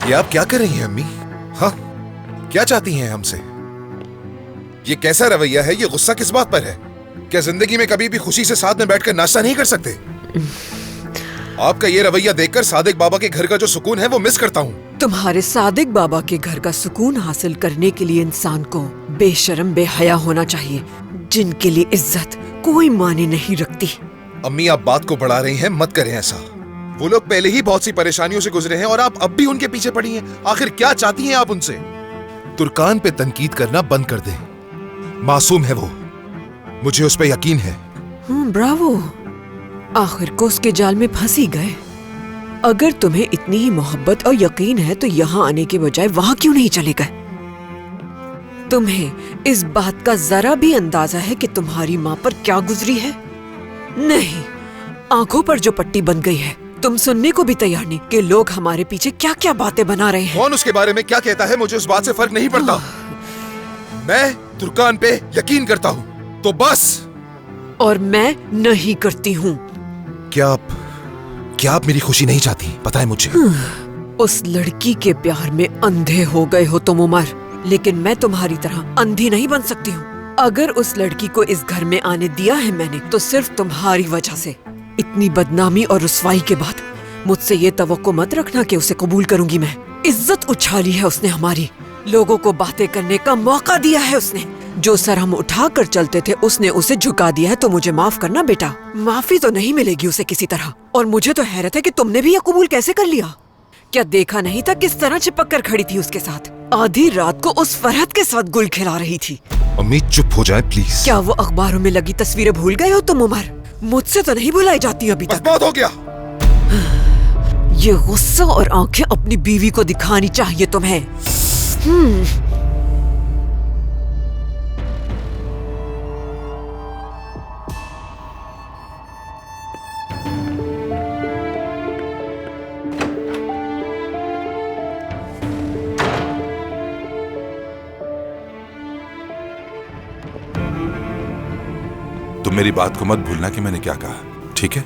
ये आप क्या कर रही हैं अम्मी? हाँ, क्या चाहती हैं हमसे? ये कैसा रवैया है? ये गुस्सा किस बात पर है? क्या जिंदगी में कभी भी खुशी से साथ में बैठकर नाश्ता नहीं कर सकते? आपका ये रवैया देखकर सादिक बाबा के घर का जो सुकून है वो मिस करता हूँ। तुम्हारे सादिक बाबा के घर का सुकून हासिल करने के लिए इंसान को बेशर्म बेहया होना चाहिए, जिनके लिए इज्जत कोई मायने नहीं रखती। अम्मी, आप बात को बढ़ा रही हैं, मत करें ऐसा। वो लोग पहले ही बहुत सी परेशानियों से गुजरे हैं और आप अब भी उनके पीछे पड़ी हैं। आखिर क्या चाहती हैं आप उनसे? तुर्कान पे तनकीद करना बंद कर दें। मासूम है वो, मुझे उस पे यकीन है। ब्रावो, आखिर को उसके जाल में फंस ही गए। अगर तुम्हें इतनी ही मोहब्बत और यकीन है तो यहाँ आने के बजाय वहाँ क्यों नहीं चले गए? तुम्हें इस बात का जरा भी अंदाजा है कि तुम्हारी माँ पर क्या गुजरी है? नहीं, आंखों पर जो पट्टी बन गई है, तुम सुनने को भी तैयार नहीं कि लोग हमारे पीछे क्या क्या बातें बना रहे हैं। कौन उसके बारे में क्या कहता है, मुझे उस बात से फर्क नहीं पड़ता। मैं तुर्कान पे यकीन करता हूँ, तो बस। और मैं नहीं करती हूँ। क्या आप मेरी खुशी नहीं चाहती? पता है मुझे। उस लड़की के प्यार में अंधे हो गए हो तुम उमर, लेकिन मैं तुम्हारी तरह अंधी नहीं बन सकती हूँ। अगर उस लड़की को इस घर में आने दिया है मैंने, तो सिर्फ तुम्हारी वजह से। इतनी बदनामी और रुसवाई के बाद मुझसे ये तवक्को मत रखना कि उसे कबूल करूंगी मैं। इज्जत उछाली है उसने हमारी, लोगों को बातें करने का मौका दिया है उसने। जो सर हम उठा कर चलते थे उसने उसे झुका दिया है। तो मुझे माफ करना बेटा, माफी तो नहीं मिलेगी उसे किसी तरह। और मुझे तो हैरत है कि तुमने भी ये कबूल कैसे कर लिया। क्या देखा नहीं था किस तरह चिपक कर खड़ी थी उसके साथ? आधी रात को उस फरहत के साथ गुल खिला रही थी। अम्मी चुप हो जाए प्लीज। क्या वो अखबारों में लगी तस्वीरें भूल गए हो तुम उमर? मुझसे तो नहीं भुलाई जाती अभी तक। बहुत हो गया। ये गुस्सा और आंखें अपनी बीवी को दिखानी चाहिए तुम्हें। तुम मेरी बात को मत भूलना कि मैंने क्या कहा, ठीक है?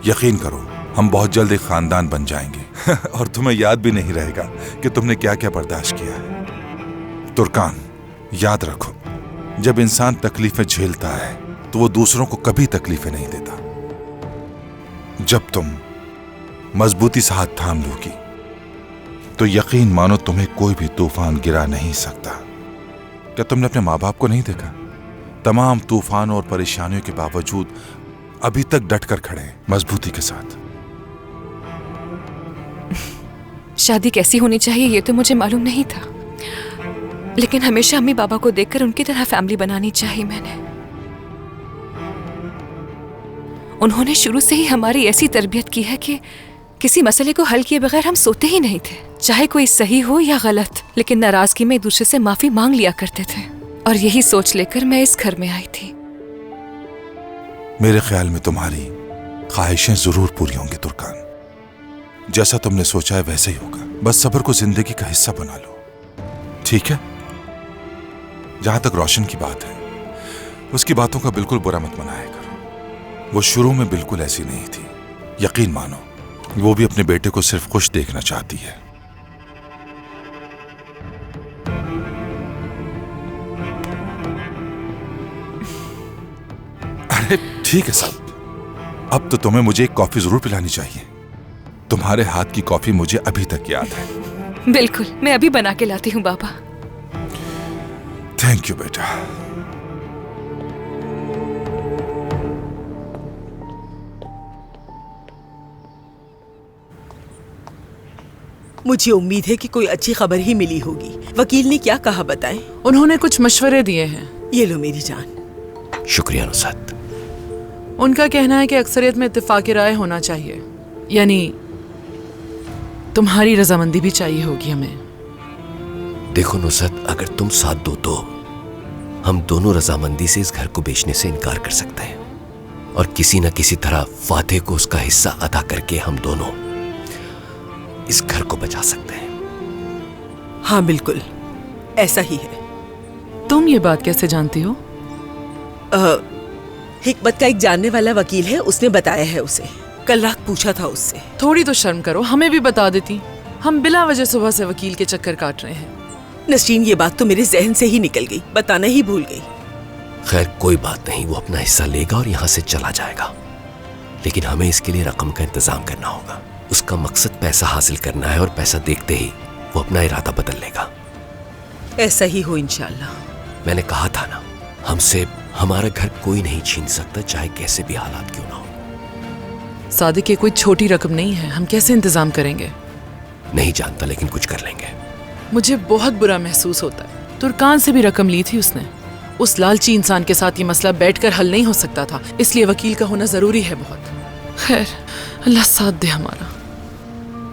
यकीन करो, हम बहुत जल्द एक खानदान बन जाएंगे और तुम्हें याद भी नहीं रहेगा कि तुमने क्या क्या बर्दाश्त किया है। तुर्कान, याद रखो, जब इंसान तकलीफें झेलता है तो वो दूसरों को कभी तकलीफें नहीं देता। जब तुम मजबूती से हाथ थाम लोगी तो यकीन मानो तुम्हें कोई भी तूफान गिरा नहीं सकता। क्या तुमने अपने माँ बाप को नहीं देखा? तमाम तूफानों और परेशानियों के बावजूद अभी तक डट कर खड़े हैं, मजबूती के साथ। शादी कैसी होनी चाहिए ये तो मुझे मालूम नहीं था, लेकिन हमेशा अम्मी बाबा को देखकर उनकी तरह फैमिली बनानी चाहिए मैंने। उन्होंने शुरू से ही हमारी ऐसी तरबियत की है कि किसी मसले को हल किए बगैर हम सोते ही नहीं थे, चाहे कोई सही हो या गलत। लेकिन नाराजगी में एक दूसरे से माफी मांग लिया करते थे, और यही सोच लेकर मैं इस घर में आई थी। मेरे ख्याल में तुम्हारी ख्वाहिशें जरूर पूरी होंगी तुर्कान। जैसा तुमने सोचा है वैसे ही होगा। बस सब्र को जिंदगी का हिस्सा बना लो, ठीक है? जहां तक रोशन की बात है, उसकी बातों का बिल्कुल बुरा मत मनाया करो। वो शुरू में बिल्कुल ऐसी नहीं थी। यकीन मानो, वो भी अपने बेटे को सिर्फ खुश देखना चाहती है। अरे ठीक है साहब, अब तो तुम्हें मुझे एक कॉफी जरूर पिलानी चाहिए। तुम्हारे हाथ की कॉफी मुझे अभी तक याद है। बिल्कुल, मैं अभी बना के लाती हूँ बाबा। थैंक यू बेटा। मुझे उम्मीद है कि कोई अच्छी खबर ही मिली होगी। वकील ने क्या कहा बताएं? उन्होंने कुछ मशवरे दिए हैं। ये लो मेरी जान। शुक्रिया नुसरत। उनका कहना है कि अक्सरियत में इत्तेफाक राय होना चाहिए, यानी तुम्हारी रजामंदी भी चाहिए होगी हमें। देखो नुसरत, अगर तुम साथ दो तो हम दोनों रजामंदी से इस घर को बेचने से इनकार कर सकते हैं, और किसी न किसी तरह फातेह को उसका हिस्सा अदा करके हम दोनों इस घर को बचा सकते हैं। हाँ बिल्कुल, ऐसा ही है। तुम ये बात कैसे जानती हो? हिकमत का एक जानने वाला वकील है, उसने बताया है उसे। कल रात पूछा था उससे। थोड़ी तो शर्म करो, हमें भी बता देती। हम बिला वजह सुबह से वकील के चक्कर काट रहे हैं। नसरीन, ये बात तो मेरे जहन से ही निकल गई, बताना ही भूल गई। खैर कोई बात नहीं, वो अपना हिस्सा लेगा और यहाँ से चला जाएगा, लेकिन हमें इसके लिए रकम का इंतजाम करना होगा। उसका मकसद पैसा हासिल करना है और पैसा देखते ही वो अपना इरादा बदल लेगा। ऐसा ही हो इंशाल्लाह। मैंने कहा था ना, हमसे हमारा घर कोई नहीं छीन सकता, चाहे कैसे भी हालात क्यों ना हो। सादिक, ये कोई छोटी रकम नहीं है, हम कैसे इंतजाम करेंगे? नहीं जानता, लेकिन कुछ कर लेंगे। मुझे बहुत बुरा महसूस होता है। तुर्कान से भी रकम ली थी उसने। उस लालची इंसान के साथ ये मसला बैठकर हल नहीं हो सकता था, इसलिए वकील का होना जरूरी है बहुत। खैर, अल्लाह साथ दे हमारा।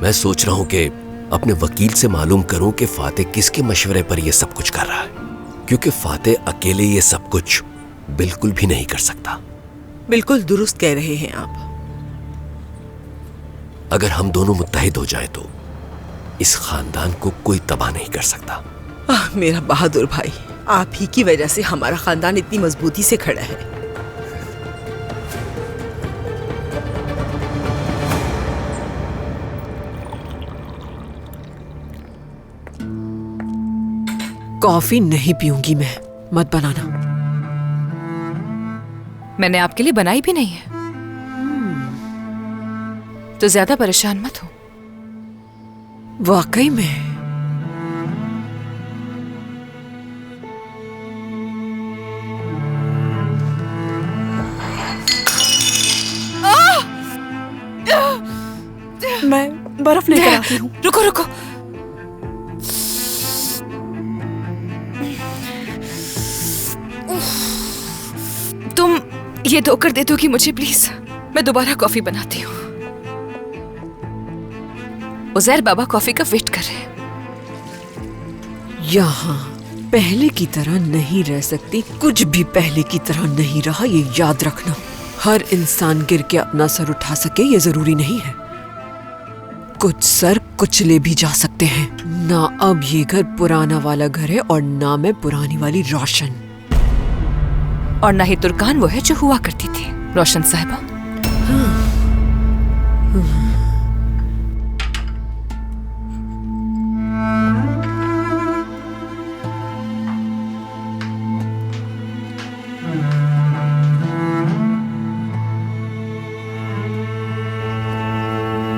मैं सोच रहा हूँ कि अपने वकील से मालूम करूं कि फातेह किसके मशवरे पर यह सब कुछ कर रहा है, क्योंकि फातेह अकेले ये सब कुछ बिल्कुल भी नहीं कर सकता। बिल्कुल दुरुस्त कह रहे हैं आप। अगर हम दोनों मुत्तहिद हो जाए तो इस खानदान को कोई तबाह नहीं कर सकता। मेरा बहादुर भाई, आप ही की वजह से हमारा खानदान इतनी मजबूती से खड़ा है। कॉफी नहीं पीऊंगी मैं, मत बनाना। मैंने आपके लिए बनाई भी नहीं है, तो ज्यादा परेशान मत हो। वाकई में मैं बर्फ लेकर आती हूँ। रुको रुको, तुम ये धोकर दे दोगी मुझे प्लीज? मैं दोबारा कॉफी बनाती हूँ। उज़ैर बाबा कॉफी का वेट कर रहे हैं। यहाँ पहले की तरह नहीं रह सकती, कुछ भी पहले की तरह नहीं रहा, ये याद रखना। हर इंसान गिर के अपना सर उठा सके ये जरूरी नहीं है। कुछ सर कुचले भी जा सकते हैं। ना अब ये घर पुराना वाला घर है और ना मैं पुरानी वाली रोशन, और ना ही तुर्कान वो है जो हुआ करती थी। रोशन साहिबा,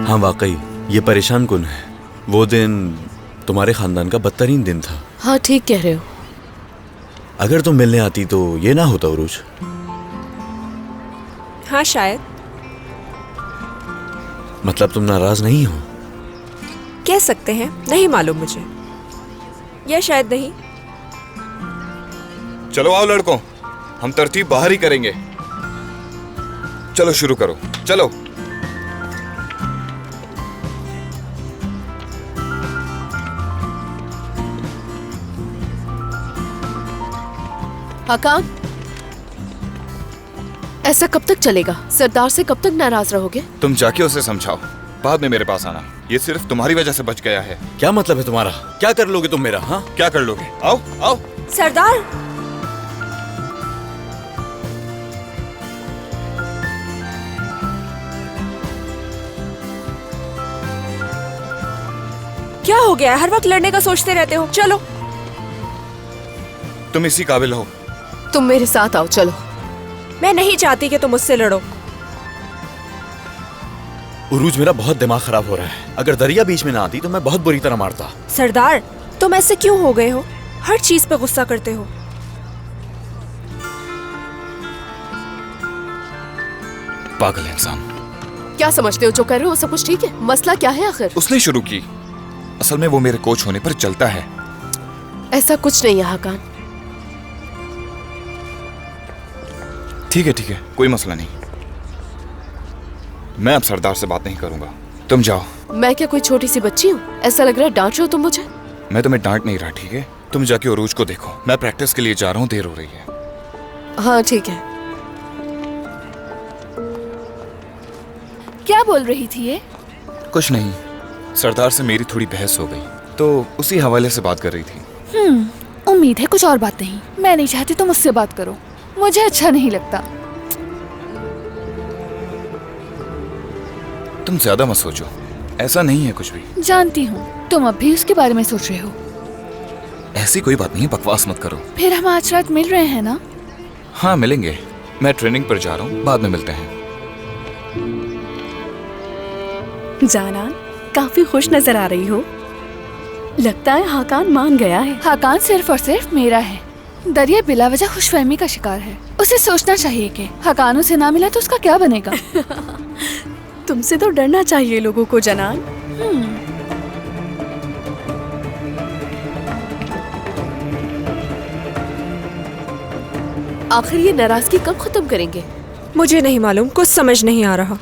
हाँ वाकई ये परेशान कुन है। वो दिन तुम्हारे खानदान का बदतरीन दिन था। हाँ ठीक कह रहे हो। अगर तुम मिलने आती तो ये ना होता उरूज। हाँ शायद। मतलब तुम नाराज नहीं हो? कह सकते हैं, नहीं मालूम मुझे, या शायद नहीं। चलो आओ लड़कों, हम तरतीब बाहर ही करेंगे। चलो शुरू करो, चलो। हकान, ऐसा कब तक चलेगा? सरदार से कब तक नाराज रहोगे? तुम जाके उसे समझाओ, बाद में मेरे पास आना। ये सिर्फ तुम्हारी वजह से बच गया है। क्या मतलब है तुम्हारा? क्या कर लोगे तुम मेरा? हाँ क्या कर लोगे? आओ आओ। सरदार, क्या हो गया? हर वक्त लड़ने का सोचते रहते हो। चलो। तुम इसी काबिल हो। तुम मेरे साथ आओ, चलो। मैं नहीं चाहती कि तुम मुझसे लड़ो। उरूज, मेरा बहुत दिमाग खराब हो रहा है। अगर दरिया बीच में ना आती तो मैं बहुत बुरी तरह मारता। सरदार, तुम ऐसे क्यों हो गए हो? हर चीज पे गुस्सा करते हो। पागल इंसान। क्या समझते हो जो कर रहे हो सब कुछ ठीक है? मसला क्या है आखिर? उसने शुरू की। असल में वो मेरे कोच होने पर चलता है। ऐसा कुछ नहीं है हकान। ठीक है, कोई मसला नहीं। मैं अब सरदार से बात नहीं करूंगा, तुम जाओ। मैं क्या कोई छोटी सी बच्ची हूँ? ऐसा लग रहा है डांट रहे हो तुम मुझे। मैं तुम्हें डांट नहीं रहा, ठीक है? तुम जाके उरूज को देखो, मैं प्रैक्टिस के लिए जा रहा हूँ, देर हो रही है। हाँ ठीक है। क्या बोल रही थी ये? कुछ नहीं, सरदार से मेरी थोड़ी बहस हो गई तो उसी हवाले से बात कर रही थी। उम्मीद है कुछ और बात नहीं। मैं नहीं चाहती तुम मुझसे बात करो, मुझे अच्छा नहीं लगता। तुम ज्यादा मत सोचो, ऐसा नहीं है कुछ भी। जानती हूँ तुम अब भी उसके बारे में सोच रहे हो। ऐसी कोई बात नहीं, बकवास मत करो। फिर हम आज रात मिल रहे हैं ना? हाँ मिलेंगे, मैं ट्रेनिंग पर जा रहा हूँ, बाद में मिलते हैं। जानान, काफी खुश नजर आ रही हो। लगता है हाकान मान गया है। हाकान सिर्फ और सिर्फ मेरा है। दरिया बिला वजह खुशफहमी का शिकार है। उसे सोचना चाहिए कि हाकान उसे ना मिला तो उसका क्या बनेगा। तुमसे तो डरना चाहिए लोगों को जनान। आखिर ये नाराजगी कब खत्म करेंगे? मुझे नहीं मालूम, कुछ समझ नहीं आ रहा।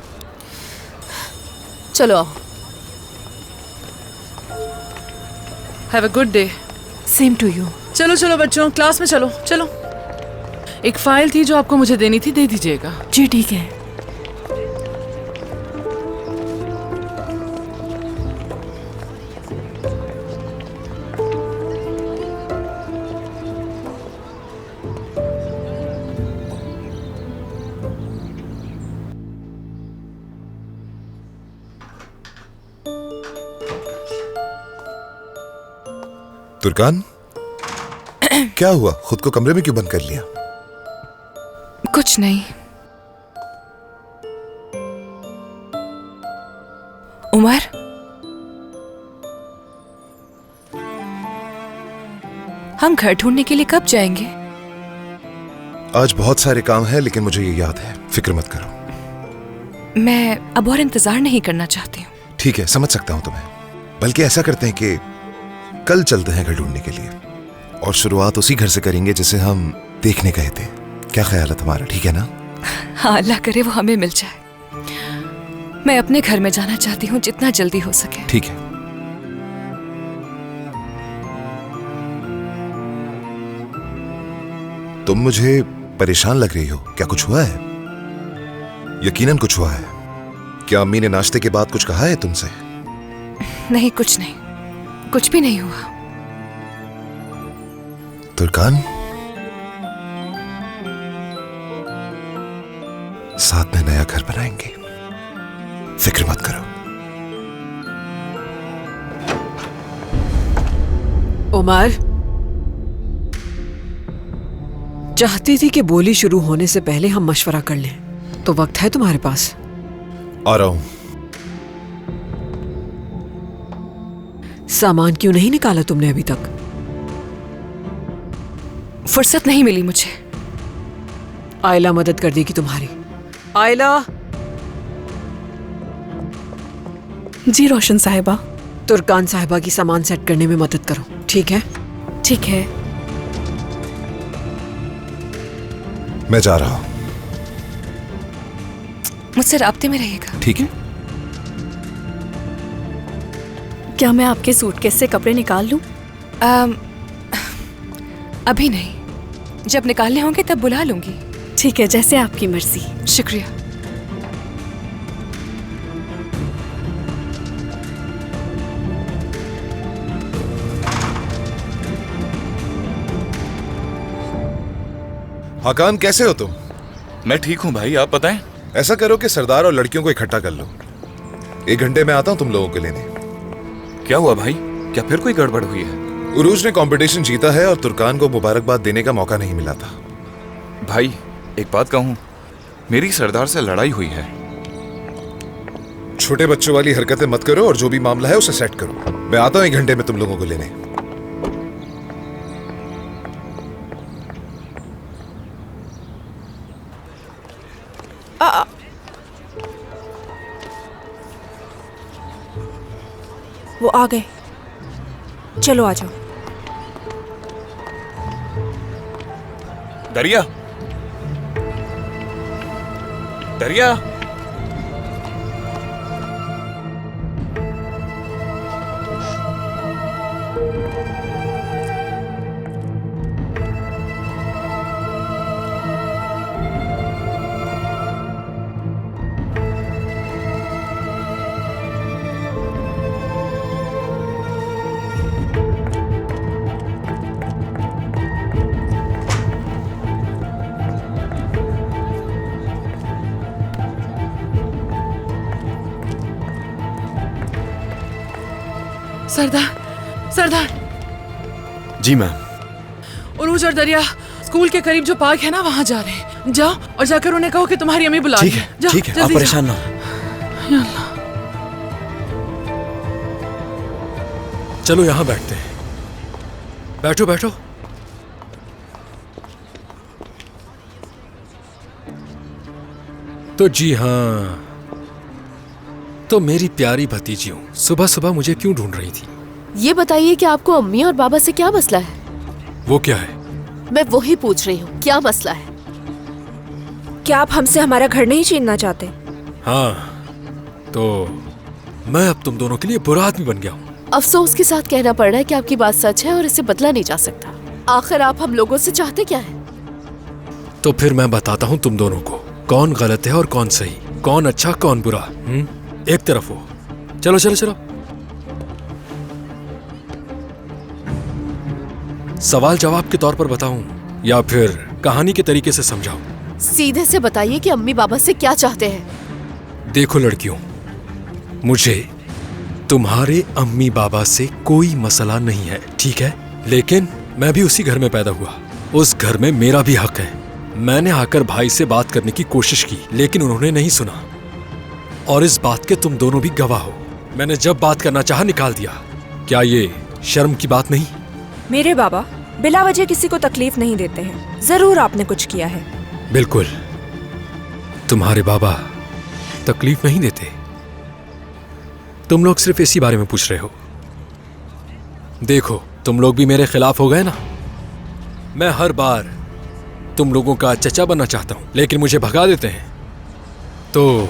चलो आओ। Have a good day. Same to you. चलो चलो बच्चों, क्लास में चलो चलो। एक फाइल थी जो आपको मुझे देनी थी, दे दीजिएगा। जी ठीक है। तुर्कान, क्या हुआ? खुद को कमरे में क्यों बंद कर लिया? कुछ नहीं। उमर, हम घर ढूंढने के लिए कब जाएंगे? आज बहुत सारे काम हैं, लेकिन मुझे ये याद है, फिक्र मत करो। मैं अब और इंतजार नहीं करना चाहती हूँ। ठीक है, समझ सकता हूँ तुम्हें। बल्कि ऐसा करते हैं कि कल चलते हैं घर ढूंढने के लिए, और शुरुआत उसी घर से करेंगे जिसे हम देखने गए थे। क्या ख्याल है तुम्हारा? ठीक है ना? हाँ, अल्लाह करे वो हमें मिल जाए। मैं अपने घर में जाना चाहती हूँ जितना जल्दी हो सके। ठीक है। तुम मुझे परेशान लग रही हो। क्या कुछ हुआ है? यकीनन कुछ हुआ है। क्या अम्मी ने नाश्ते के बाद कुछ कहा है तुमसे? नहीं, कुछ नहीं, कुछ भी नहीं हुआ। तुर्कान, साथ में नया घर बनाएंगे, फिक्र मत करो। उमर, चाहती थी कि बोली शुरू होने से पहले हम मशवरा कर लें, तो वक्त है तुम्हारे पास? आ रहा हूं। सामान क्यों नहीं निकाला तुमने अभी तक? फुर्सत नहीं मिली मुझे। आयला मदद कर देगी तुम्हारी। आयला। जी रोशन साहिबा। तुर्कान साहिबा की सामान सेट करने में मदद करो, ठीक है? ठीक है। मैं जा रहा हूं। मुझसे राब्ते में रहिएगा। ठीक है। क्या मैं आपके सूटकेस से कपड़े निकाल लूं? अभी नहीं, जब निकालने होंगे तब बुला लूंगी। ठीक है, जैसे आपकी मर्जी। शुक्रिया। हाकान, कैसे हो तुम? मैं ठीक हूँ भाई, आप बताएं। ऐसा करो कि सरदार और लड़कियों को इकट्ठा कर लो। 1 घंटे में आता हूँ तुम लोगों को लेने। क्या हुआ भाई? क्या फिर कोई गड़बड़ हुई है? उरूज ने कंपटीशन जीता है और तुर्कान को मुबारकबाद देने का मौका नहीं मिला था। भाई एक बात कहूँ, मेरी सरदार से लड़ाई हुई है। छोटे बच्चों वाली हरकतें मत करो और जो भी मामला है उसे सेट करो। मैं आता हूँ 1 घंटे में तुम लोगों को लेने। वो आ गए। चलो आ जाओ। दरिया, दरिया। सरदार, सरदार। जी मैम। उरूज और दरिया स्कूल के करीब जो पार्क है ना, वहाँ जा रहे हैं। जाओ और जाकर उन्हें कहो कि तुम्हारी अम्मी बुला रही है। ठीक है, आप परेशान ना हो। या अल्लाह। चलो यहाँ बैठते हैं। बैठो बैठो। तो जी हाँ, तो मेरी प्यारी भतीजी हूँ। सुबह सुबह मुझे क्यों ढूंढ रही थी? ये बताइए कि आपको अम्मी और बाबा से क्या मसला है? वो क्या है? मैं वही पूछ रही हूँ, क्या मसला है? क्या आप हमसे हमारा घर नहीं छीनना चाहते? हाँ, तो मैं अब तुम दोनों के लिए बुरा आदमी बन गया हूँ। अफसोस के साथ कहना पड़ रहा है कि आपकी बात सच है और इसे बदला नहीं जा सकता। आखिर आप हम लोगों से चाहते क्या है? तो फिर मैं बताता हूँ तुम दोनों को कौन गलत है और कौन सही, कौन अच्छा कौन बुरा। एक तरफ हो। चलो चलो चलो। सवाल जवाब के तौर पर बताऊं या फिर कहानी के तरीके से समझाऊं? सीधे से बताइए कि अम्मी बाबा से क्या चाहते हैं। देखो लड़कियों, मुझे तुम्हारे अम्मी बाबा से कोई मसला नहीं है, ठीक है? लेकिन मैं भी उसी घर में पैदा हुआ, उस घर में मेरा भी हक है। मैंने आकर भाई से बात करने की कोशिश की, लेकिन उन्होंने नहीं सुना, और इस बात के तुम दोनों भी गवाह हो। मैंने जब बात करना चाहा निकाल दिया। क्या ये शर्म की बात नहीं? मेरे बाबा बिला वजह किसी को तकलीफ नहीं देते हैं। जरूर आपने कुछ किया है। बिल्कुल, तुम्हारे बाबा तकलीफ नहीं देते। तुम लोग सिर्फ इसी बारे में पूछ रहे हो। देखो, तुम लोग भी मेरे खिलाफ हो गए ना। मैं हर बार तुम लोगों का चचा बनना चाहता हूं, लेकिन मुझे भगा देते हैं। तो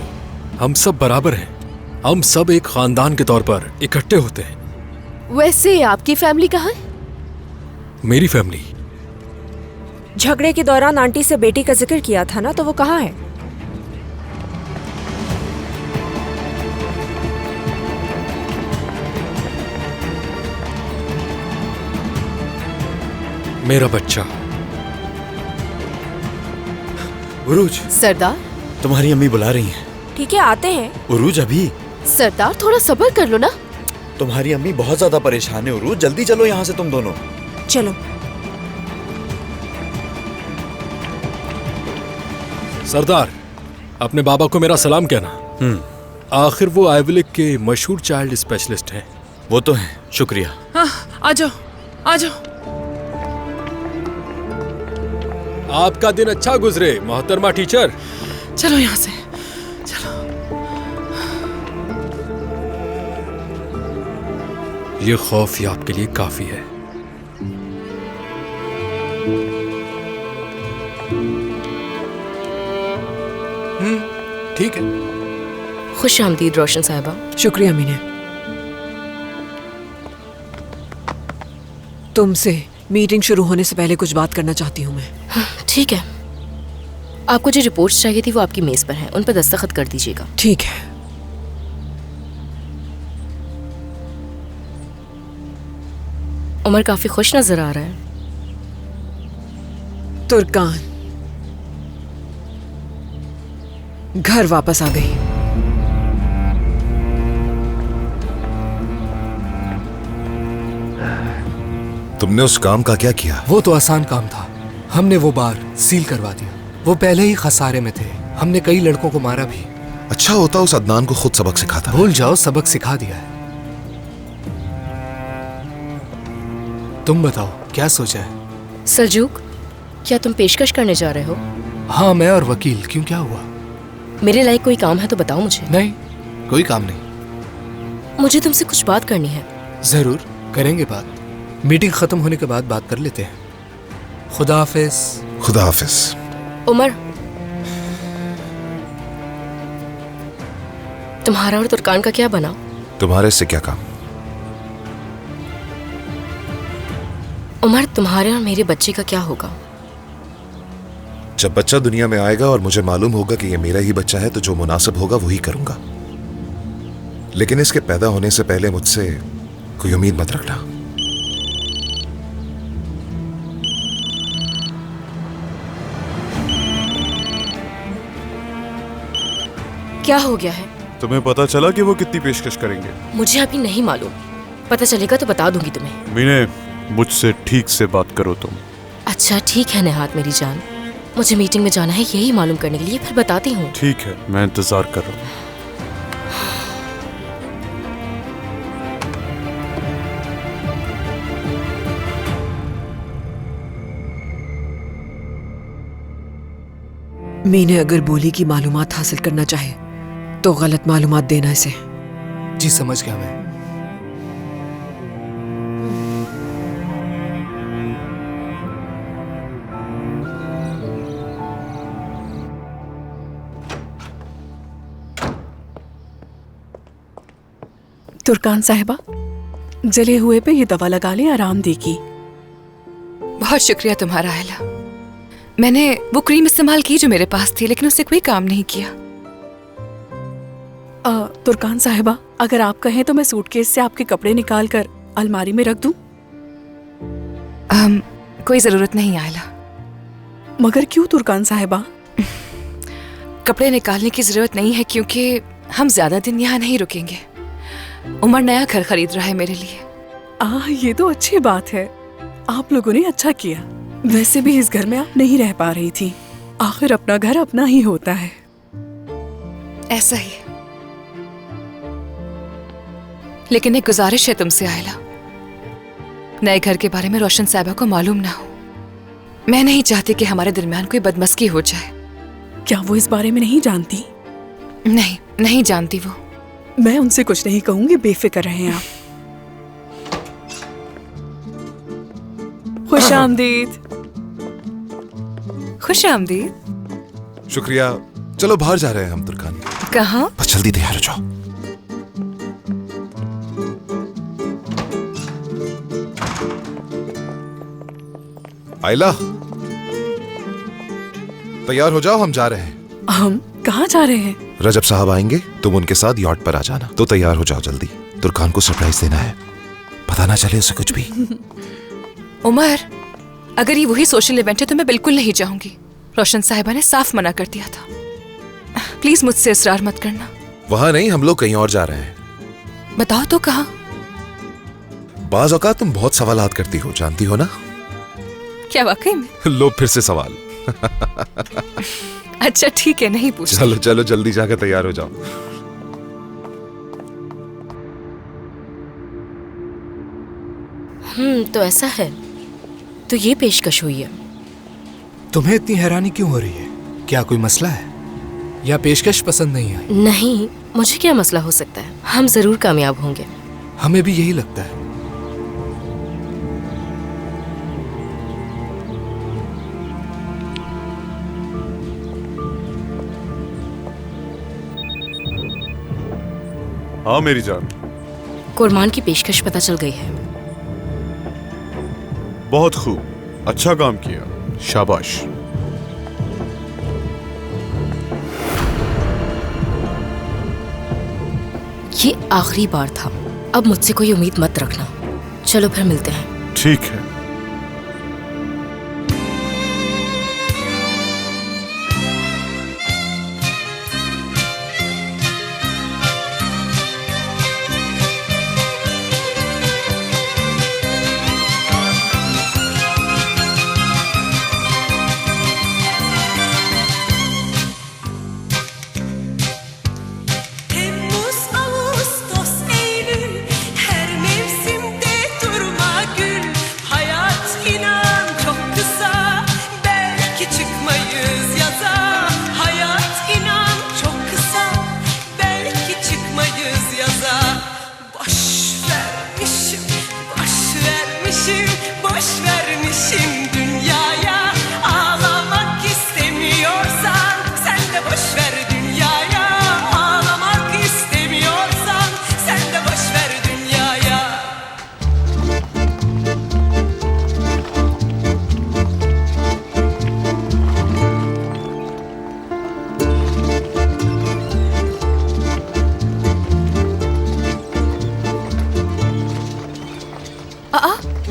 हम सब बराबर हैं। हम सब एक खानदान के तौर पर इकट्ठे होते हैं। वैसे आपकी फैमिली कहाँ है? मेरी फैमिली? झगड़े के दौरान आंटी से बेटी का जिक्र किया था ना, तो वो कहाँ है? मेरा बच्चा। उरूज। सरदार, तुम्हारी अम्मी बुला रही हैं। ठीक है, आते हैं। उरूज अभी। सरदार, थोड़ा सब्र कर लो ना। तुम्हारी अम्मी बहुत ज्यादा परेशान है उरूज, जल्दी चलो यहाँ से तुम दोनों। चलो। सरदार, अपने बाबा को मेरा सलाम कहना। आखिर वो आइवलिक के मशहूर चाइल्ड स्पेशलिस्ट हैं। वो तो हैं, शुक्रिया। हाँ, आ जाओ, आ जाओ। आपका दिन अच्छा गुजरे मोहतरमा टीचर। चलो यहाँ से, चलो। ये खौफ ही आपके लिए काफी है। ठीक है। खुश आमदीद रोशन साहिबा। शुक्रिया मीना। तुमसे मीटिंग शुरू होने से पहले कुछ बात करना चाहती हूँ मैं। ठीक है। आपको जो रिपोर्ट्स चाहिए थी वो आपकी मेज पर है, उन पर दस्तखत कर दीजिएगा। ठीक है। उमर काफी खुश नजर आ रहा है। तुर्कान घर वापस आ गई। तुमने उस काम का क्या किया? वो तो आसान काम था। हमने वो बार सील करवा दिया। वो पहले ही खसारे में थे। हमने कई लड़कों को मारा भी। अच्छा होता उस अदनान को खुद सबक सिखाता। भूल जाओ, सबक सिखा दिया है। तुम बताओ क्या सोचा है? सल्जूक, क्या तुम पेशकश करने जा रहे हो? हाँ, मैं और वकील। क्यों, क्या हुआ? मेरे लायक कोई काम है तो बताओ मुझे। नहीं, कोई काम नहीं। मुझे तुमसे कुछ बात करनी है। जरूर करेंगे बात। मीटिंग खत्म होने के बाद बात कर लेते हैं। खुदा हाफिज। खुदा हाफिज। उमर, तुम्हारा और तुर्कान का क्या बना? तुम्हारे से क्या काम? उमर, तुम्हारे और मेरे बच्चे का क्या होगा? जब बच्चा दुनिया में आएगा और मुझे मालूम होगा कि ये मेरा ही बच्चा है, तो जो मुनासिब होगा वही करूंगा। लेकिन इसके पैदा होने से पहले मुझसे कोई उम्मीद मत रखना। क्या हो गया है? तुम्हें पता चला कि वो कितनी पेशकश करेंगे? मुझे अभी नहीं मालूम। पता चलेगा तो बता दूंगी तुम्हें। मीने, मुझसे ठीक से बात करो तुम। अच्छा ठीक है नेहात मेरी जान, मुझे मीटिंग में जाना है यही मालूम करने के लिए, फिर बताती हूँ। ठीक है, मैं इंतजार कर रहा हूँ। मीने अगर बोली कि मालूमात हासिल करना चाहे तो गलत मालूमात देना इसे। जी समझ गया मैं। तुर्कान साहिबा, जले हुए पे ये दवा लगा ले, आराम देगी। बहुत शुक्रिया तुम्हारा आयला। मैंने वो क्रीम इस्तेमाल की जो मेरे पास थी, लेकिन उससे कोई काम नहीं किया। तुर्कान साहिबा, अगर आप कहें तो मैं सूटकेस से आपके कपड़े निकाल कर अलमारी में रख दूं? कोई जरूरत नहीं आयला। मगर क्यों तुर्कान साहिबा? कपड़े निकालने की जरूरत नहीं है क्योंकि हम ज्यादा दिन यहाँ नहीं रुकेंगे। उमर नया घर खरीद रहा है मेरे लिए। ये तो अच्छी बात है, आप लोगों ने अच्छा किया। वैसे भी इस घर में आप नहीं रह पा रही थी, आखिर अपना घर अपना ही होता है। ऐसा ही, लेकिन एक गुजारिश है तुमसे आयला, नए घर के बारे में रोशन साहिबा को मालूम ना हो। मैं नहीं चाहती कि हमारे दरमियान कोई बदमस्की हो जाए। क्या वो इस बारे में नहीं जानती? नहीं जानती वो। मैं उनसे कुछ नहीं कहूंगी, बेफिक्र रहें आप। खुश आमदीद। खुश आमदीद। शुक्रिया। चलो बाहर जा रहे हैं हम तुर्कान। कहाँ? बस जल्दी तैयार हो जाओ। आयला, तैयार हो जाओ, हम जा रहे हैं। हम कहाँ जा रहे हैं? रजब साहब आएंगे, तुम उनके साथ यॉट पर आ जाना। तो तैयार हो जाओ जल्दी, तुर्कान को सरप्राइज देना है, पता ना चले उसे कुछ भी। उमर, अगर ये वही सोशल इवेंट है तो मैं बिल्कुल नहीं जाऊंगी। रोशन साहिबा ने साफ मना कर दिया था। प्लीज मुझसे इसरार मत करना। वहां नहीं, हम लोग कहीं और जा रहे हैं। बताओ तो कहाँ? बाज औकात तुम बहुत सवालात करती हो, जानती हो ना? क्या वाकई में? लो फिर से सवाल। अच्छा ठीक है, नहीं पूछ। चलो चलो जल्दी जाकर तैयार हो जाओ। तो ऐसा है, तो ये पेशकश हुई है। तुम्हें इतनी हैरानी क्यों हो रही है? क्या कोई मसला है या पेशकश पसंद नहीं आई? नहीं, मुझे क्या मसला हो सकता है, हम जरूर कामयाब होंगे। हमें भी यही लगता है। हाँ मेरी जान। कुर्बान की पेशकश पता चल गई है। बहुत खूब, अच्छा काम किया, शाबाश। ये आखिरी बार था, अब मुझसे कोई उम्मीद मत रखना। चलो फिर मिलते हैं। ठीक है।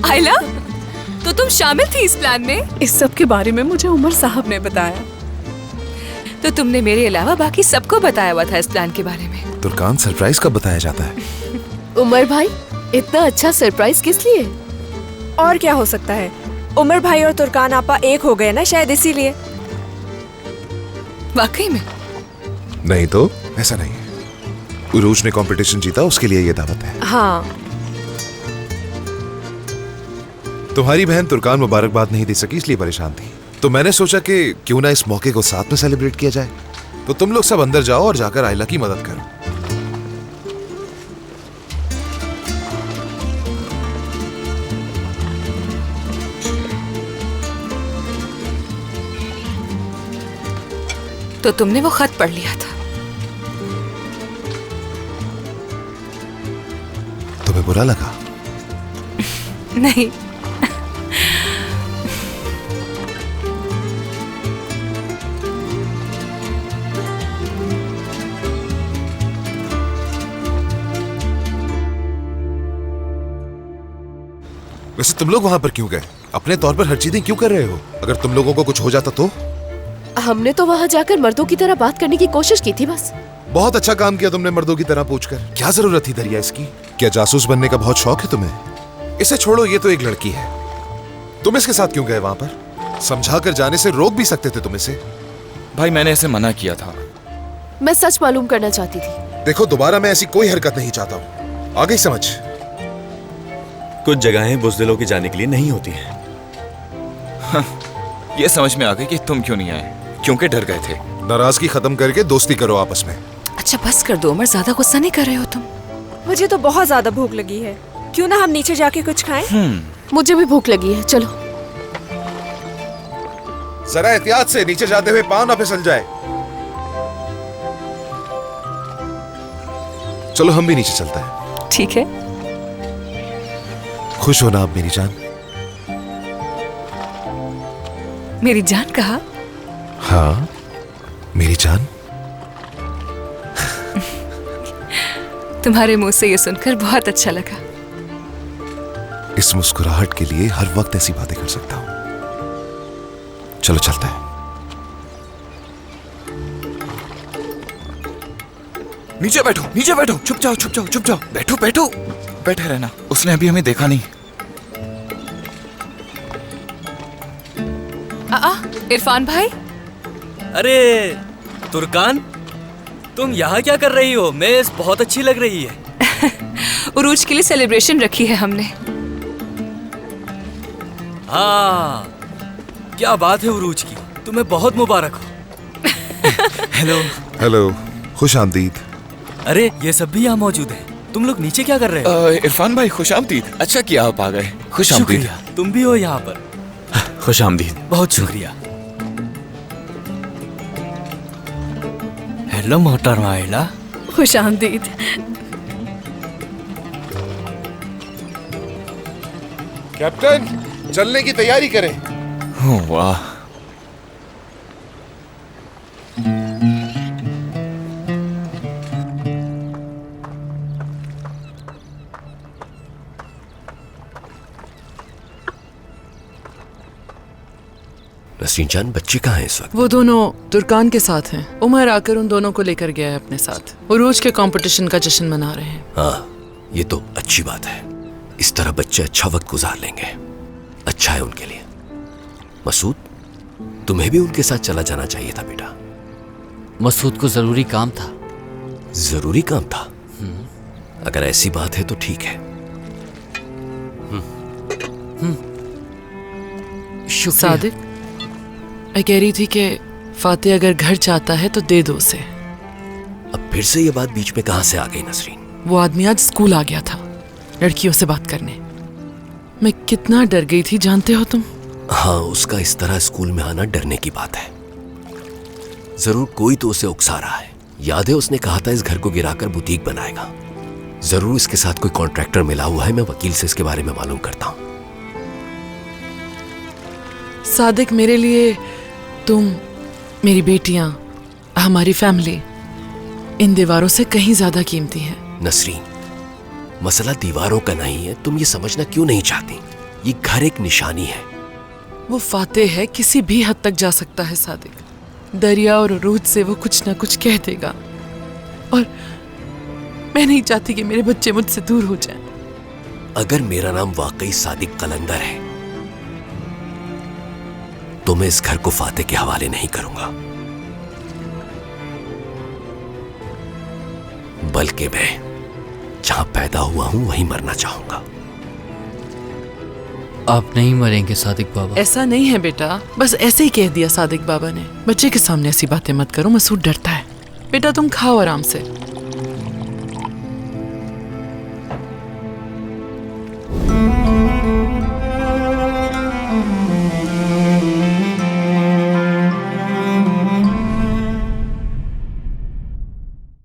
आयला, तो तुम शामिल थी इस प्लान में? इस सब के बारे में मुझे उमर साहब ने बताया। तो तुमने मेरे अलावा बाकी सबको बताया हुआ था इस प्लान के बारे में? तुर्कान, सरप्राइज कब बताया जाता है? उमर भाई, इतना अच्छा सरप्राइज किस लिए? और क्या हो सकता है, उमर भाई और तुर्कान आपा एक हो गए ना, शायद इसीलिए। वाकई में? नहीं तो ऐसा नहीं है। उरूज ने कंपटीशन जीता, उसके लिए ये दावत है। हाँ। तुम्हारी बहन तुर्कान मुबारकबाद नहीं दे सकी, इसलिए परेशान थी। तो मैंने सोचा कि क्यों ना इस मौके को साथ में सेलिब्रेट किया जाए। तो तुम लोग सब अंदर जाओ और जाकर आयला की मदद करो। तो तुमने वो खत पढ़ लिया था? तुम्हें बुरा लगा? नहीं। वैसे तुम लोग वहां पर क्यों गए? अपने तौर पर हर चीजें क्यों कर रहे हो? अगर तुम लोगों को कुछ हो जाता तो? हमने तो वहाँ जाकर मर्दों की तरह बात करने की कोशिश की थी बस। बहुत अच्छा काम किया तुमने मर्दों की तरह पूछकर। क्या जरूरत थी दरिया इसकी? क्या जासूस बनने का बहुत शौक है तुम्हें? इसे छोड़ो, ये तो एक लड़की है। तुम इसके साथ क्यों गए वहां पर? समझा कर जाने से रोक भी सकते थे तुम इसे। भाई मैंने इसे मना किया था। मैं सच मालूम करना चाहती थी। देखो, दोबारा मैं ऐसी कोई हरकत नहीं चाहता हूँ। आ गई समझ? कुछ जगहें बुज़दिलों के जाने के लिए नहीं होती हैं। ये समझ में आ गई कि तुम क्यों नहीं आए, क्योंकि डर गए थे। नाराजगी खत्म करके दोस्ती करो आपस में। अच्छा बस कर दो उमर, ज्यादा गुस्सा नहीं कर रहे हो तुम? मुझे तो बहुत ज्यादा भूख लगी है, क्यों ना हम नीचे जाके कुछ खाएं? मुझे भी भूख लगी है, चलो। जरा एहतियात से, नीचे जाते हुए पाँव ना फिसल जाए। चलो हम भी नीचे चलते हैं। ठीक है। खुश हो ना आप मेरी जान? मेरी जान कहा? हाँ, मेरी जान। तुम्हारे मुंह से ये सुनकर बहुत अच्छा लगा। इस मुस्कुराहट के लिए हर वक्त ऐसी बातें कर सकता हूं। चलो चलते हैं। नीचे बैठो, नीचे बैठो, छुप जाओ, छुप जाओ, छुप जाओ, बैठो बैठो, बैठे रहना। उसने अभी हमें देखा नहीं। इरफान भाई। अरे तुर्कान, तुम यहाँ क्या कर रही हो? मेज बहुत अच्छी लग रही है। उरूज के लिए सेलिब्रेशन रखी है हमने। हाँ, क्या बात है उरूज की। तुम्हें बहुत मुबारक हो। हेलो। हेलो, खुश आमदीद। अरे ये सब भी यहाँ मौजूद है। तुम लोग नीचे क्या कर रहे हो? इरफान भाई खुश आमदीद। अच्छा किया आप आ गए। खुश आमदीद। शुक्रिया, तुम भी हो यहाँ पर। खुश आमदीद। बहुत शुक्रिया। हेलो मोहतरमा आयला। खुश आमदीद। कैप्टन, चलने की तैयारी करें। वाह, नसरीन जान, बच्चे कहाँ हैं इस वक्त? वो दोनों तुर्कान के साथ हैं। उमर आकर उन दोनों को लेकर गया है अपने साथ। उरूज के कंपटीशन का जश्न मना रहे हैं। हाँ, ये तो अच्छी बात है। इस तरह बच्चे अच्छा वक्त गुजार लेंगे। अच्छा है उनके लिए। मसूद, तुम्हें भी उनके साथ चला जाना चाहिए था बेटा। मसूद को जरूरी काम था। जरूरी काम था? अगर ऐसी बात है तो ठीक है। सादिक, मैं कह रही थी कि फाते अगर घर चाहता है तो दे दो उसे। अब फिर से ये बात बीच में कहां से आ गई नसरीन? वो आदमी आज स्कूल आ गया था लड़कियों से बात करने। मैं कितना डर गई थी जानते हो तुम? हाँ, उसका इस तरह स्कूल में आना डरने की बात है। जरूर कोई तो उसे उकसा रहा है। याद है उसने कहा था इस घर को गिराकर बुटीक बनाएगा। जरूर इसके साथ कोई कॉन्ट्रैक्टर मिला हुआ है। मैं वकील से इसके बारे में मालूम करता हूं। सादिक, मेरे लिए तुम, मेरी बेटियां, हमारी फैमिली इन दीवारों से कहीं ज्यादा कीमती है। नसरीन, मसला दीवारों का नहीं है। तुम ये समझना क्यों नहीं चाहती? ये घर एक निशानी है। वो फातेह है, किसी भी हद तक जा सकता है सादिक। दरिया और उरूज से वो कुछ ना कुछ कह देगा और मैं नहीं चाहती कि मेरे बच्चे मुझसे दूर हो जाएं। अगर मेरा नाम वाकई सादिक कलंदर है तो मैं इस घर को फाते के हवाले नहीं करूंगा, बल्कि मैं जहां पैदा हुआ हूं वहीं मरना चाहूंगा। आप नहीं मरेंगे सादिक बाबा। ऐसा नहीं है बेटा, बस ऐसे ही कह दिया सादिक बाबा ने। बच्चे के सामने ऐसी बातें मत करो, मसूद डरता है। बेटा तुम खाओ आराम से।